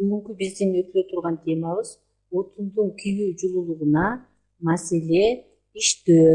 Бүгүнкү биздин өтүлө турган темабыз отундун күйүү жылуулугуна маселе иштөө.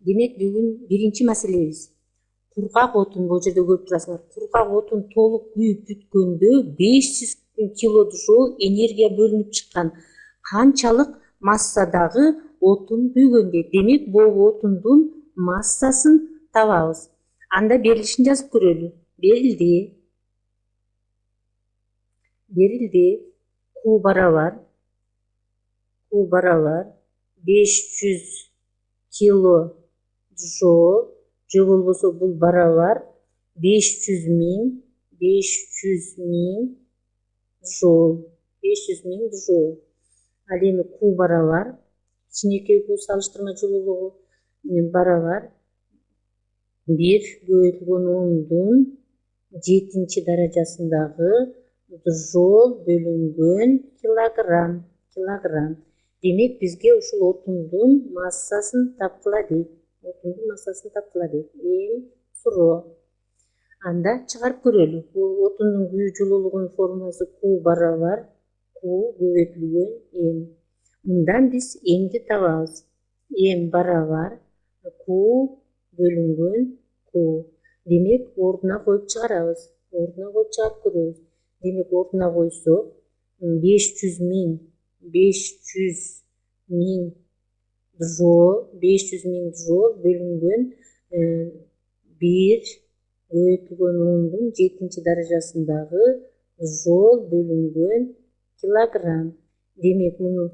Демек бүгүн биринчи маселебиз кургак отун. Бул жерде көрүп турасыңар. Кургак отун толук күйүп бүткөндө 500 килоджоул энергия бөлүнүп чыккан. Канчалык массадагы отун күйгөндө? Демек бул отундун массасын табабыз. Анда берилишин жазып көрөлү. Берилди. Q барабар 500 килоджоул же болбосо бул барабар 500 миң жоул. Ал эми Q барабар кичинекей Q салыштырма жылуулугу барабар 1/10 даражасындагы жоул бөлүнгөн килограмм. Демек бизге ушул отундун массасын тапкыла дейт. Эң суроо. Анда чыгарып көрөлү. Бул отундун күйүү жылуулугунун формуласы Q барабар Q көбөйтүлгөн N. Мындан биз N'ди табабыз. N барабар Q бөлүнгөн Q. Демек ордуна коюп чыгарабыз. Чыгарып көрөбүз. Демек ордуна койсок 500 миң жоул бөлүнгөн 1/10 даражасындагы жоул бөлүнгөн килограмм. Демек муну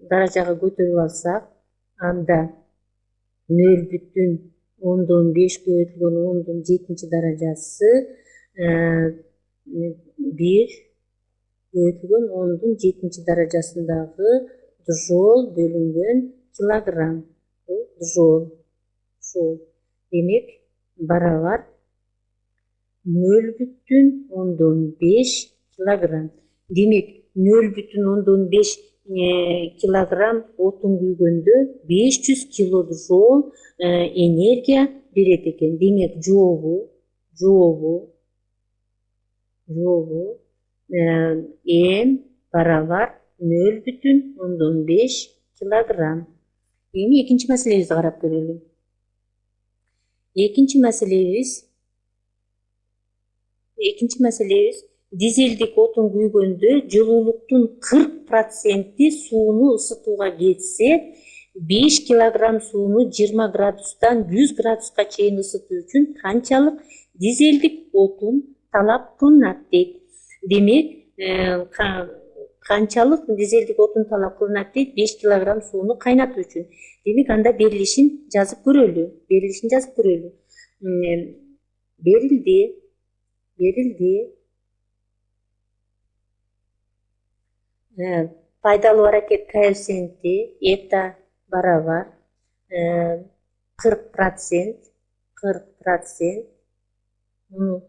даражага көтөрүп алсак, анда 0,5 көбөйтүлгөн 10/7 даражасы 1/10 даражасындагы жоул бөлүнгөн килограмм. Бул жоул. Демек барабар 0,5 килограмм. Демек 0,5 килограмм отун күйгөндө 500 килоджоул энергия берет экен. Демек жообу М барабар 0,5 килограмм. Эми экинчи маселебизди карап көрөлү. Экинчи маселебиз дизелдик отун күйгөндө жылуулуктун 40% сууну ысытууга кетсе, 5 килограмм сууну 20 градустан 100 градуска чейин ысытуу үчүн канчалык дизелдик отун талап кылынат дейт. Демек канчалык дизелдик отун талап кылынат дейт 5 килограмм сууну кайнатуу үчүн. Демек анда берилишин жазып көрөлү. Берилди. Пайдалуу аракет коэффициенти эта барабар 40%. Муну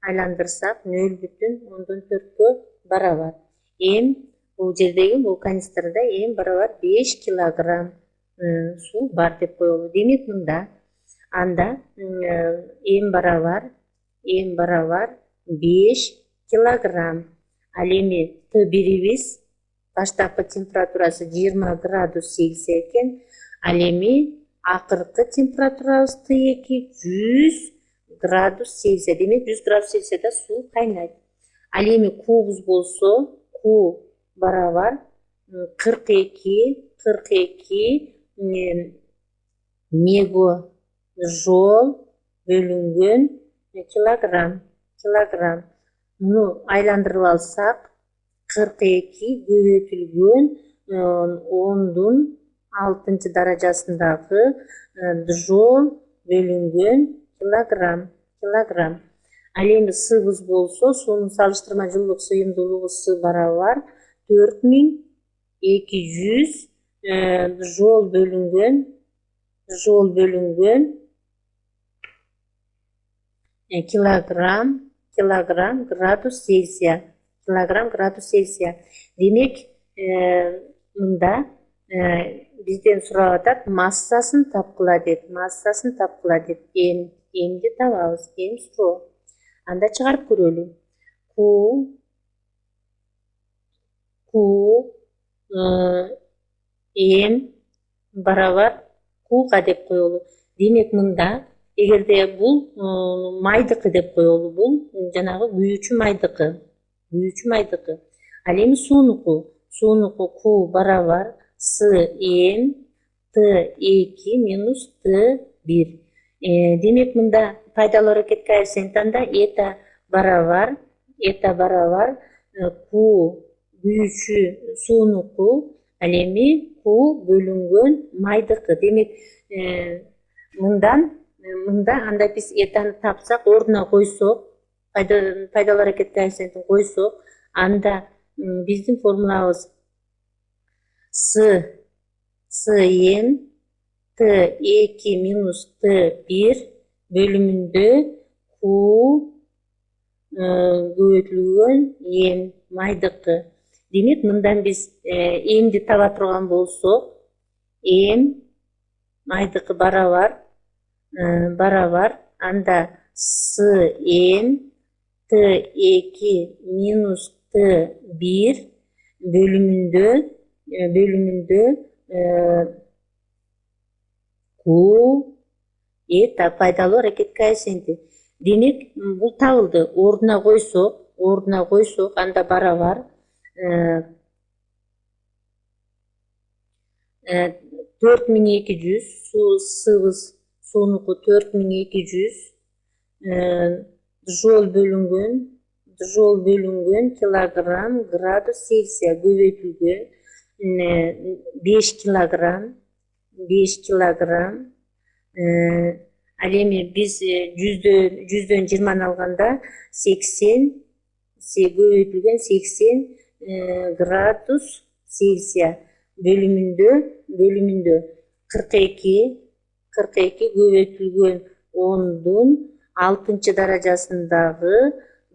айландырсак 0,14кө барабар. Бул жердеги бул канистрда барабар 5 килограмм суу бар деп коелу. Демек мында анда барабар 5 килограмм. Ал эми Т бирибиз баштапкы температурасы 20 градус Цельсий экен. Ал эми акыркы температурабыз Т2 100 градус Цельсий. Демек 100 градус Цельсийда суу кайнайт. Ал эми Q'буз болсо, Q барабар 42 мегажоул бөлүнгөн килограмм. Муну айландырып алсак, 42 көбөйтүлгөн 10/6 даражасындагы жоул бөлүнгөн килограмм. Ал эми Сыбыз болсо, суунун салыштырма жылуулук сыйымдуулугу С барабар 4200 жоул бөлүнгөн килограмм градус Цельсия. Демек мында бизден сурап атат массасын тапкыла деп. Эмди табабыз. Суроо. Анда чыгарып көрөлү. Q M барабар Q'га деп коелу. Демек мында эгерде бул майдыкы деп коелу, бул жанагы күйүүчү майдыкы. Ал эми суунуку Q барабар S M T2 минус T1. Демек мында пайдалуу аракет коэффициентинде eta барабар Q күйүүчү суунуку, ал эми Q бөлүнгөн майдыкы. Демек мында анда биз этаны тапсак, ордуна койсок, пайдалуу аракет коэффициентин койсок, анда биздин формулабыз Sm T2 минус T1 бөлүмүндө Q көбөйтүлгөн M майдыкы. Демек мындан биз M'ди таба турган болсок, M майдыкы барабар анда Sm T2 минус T1 бөлүмүндө Q eta пайдалуу аракет коэффициенти. Демек бул табылды. Ордуна койсок, анда барабар 4200 суунуку 4200 джоуль бөлүнгөн килограмм градус Цельсия көбөйтүлгөн 5 килограмм. Ал эми биз 100дөн 20 алганда 80 көбөйтүлгөн 80 градус Цельсия бөлүмүндө 42 көбөйтүлгөн 10дун 6 даражасындагы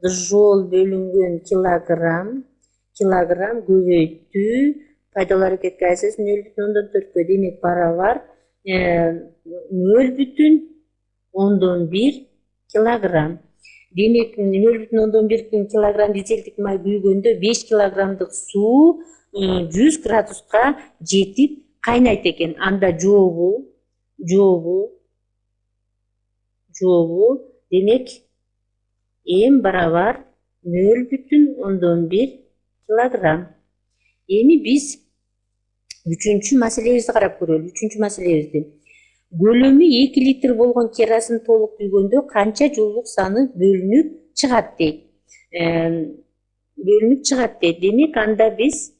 джоуль бөлүнгөн килограмм көбөйтүү пайдалуу аракет коэффициенти 0,4. Демек барабар 0,1 килограмм. Демек 0,1 килограмм дизелдик май күйгөндө 5 килограммдык суу 100 градуска жетип кайнайт экен. Анда жообу. Демек М барабар 0,1 килограмм. Эми биз үчүнчү маселебизди карап көрөлү. Көлөмү 2 литр болгон керосин толук күйгөндө канча жуулук саны бөлүнүп чыгат дейт. Демек анда биз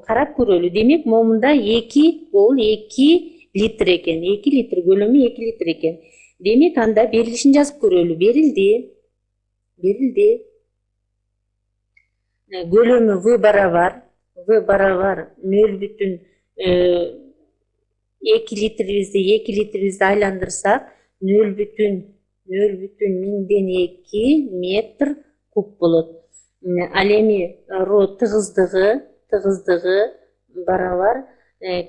карап көрөлү. Демек момунда 2 литр экен. 2 литр көлөмү 2 литр экен. Демек анда берилишин жазып көрөлү. Берилди. Көлөмү V барабар 0,2 литрибизди айландырсак 0,2 метр куб болот. Ал эми ро тыгыздыгы барабар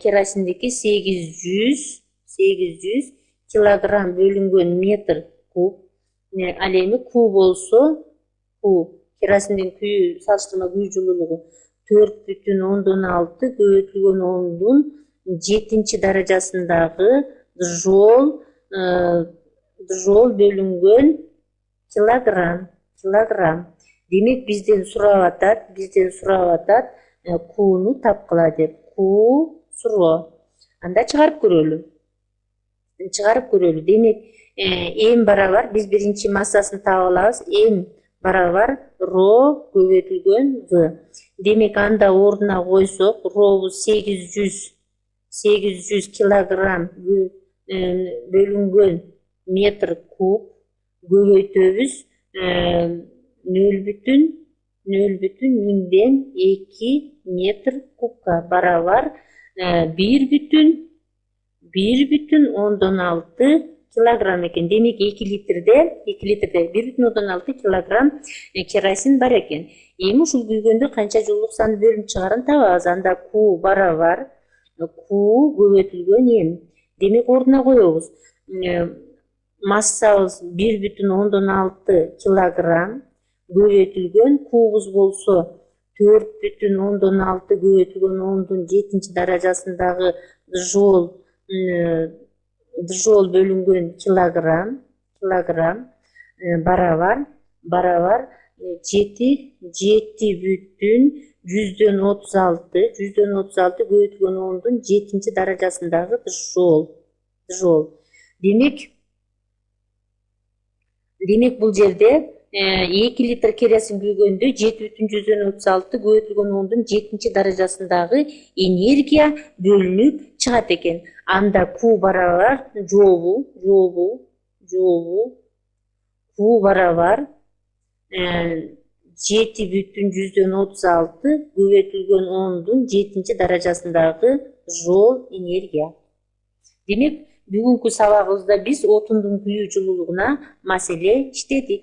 керосиндики 800 килограмм бөлүнгөн метр куб. Ал эми Q болсо, керосиндин салыштырма күйүү жылуулугу 4,6 көбөйтүлгөн 10дун 7 даражасындагы джоуль бөлүнгөн килограмм. Демек бизден сурап атат Q'ну тапкыла деп. Q суроо. Анда чыгарып көрөлү. Демек М барабар биз биринчи массасын таап алабыз. М барабар ро көбөйтүлгөн V. Демек анда ордуна койсок, робу 800 килограмм бөлүнгөн метр куб көбөйтөбүз 0,2 метр кубка барабар 1,6 килограмм экен. Демек 2 литрде 1,6 килограмм керосин бар экен. Эми ушул күйгөндө канча жуулук саны бөлүнүп чыгарын табабыз. Анда Q барабар Q көбөйтүлгөн М. Демек ордуна коебуз. массабыз 1,6 килограмм, көбөйтүлгөн кубубуз болсо 4,6 көбөйтүлгөн 10-7 даражасындагы жол бөлүнгөн килограмм барабар 7,136 көбөйтүлгөн 10-7 даражасындагы жол. Демек бул жерде 2 литр керосин күйгөндө 7,136 көбөйтүлгөн 10-7 даражасындагы энергия бөлүнүп чыгат экен. Анда Q барабар Q барабар 7,136 көбөйтүлгөн 10-7 даражасындагы жол энергия. Демек бүгүнкү сабагыбызда биз отундун күйүү жылуулугуна маселе иштедик.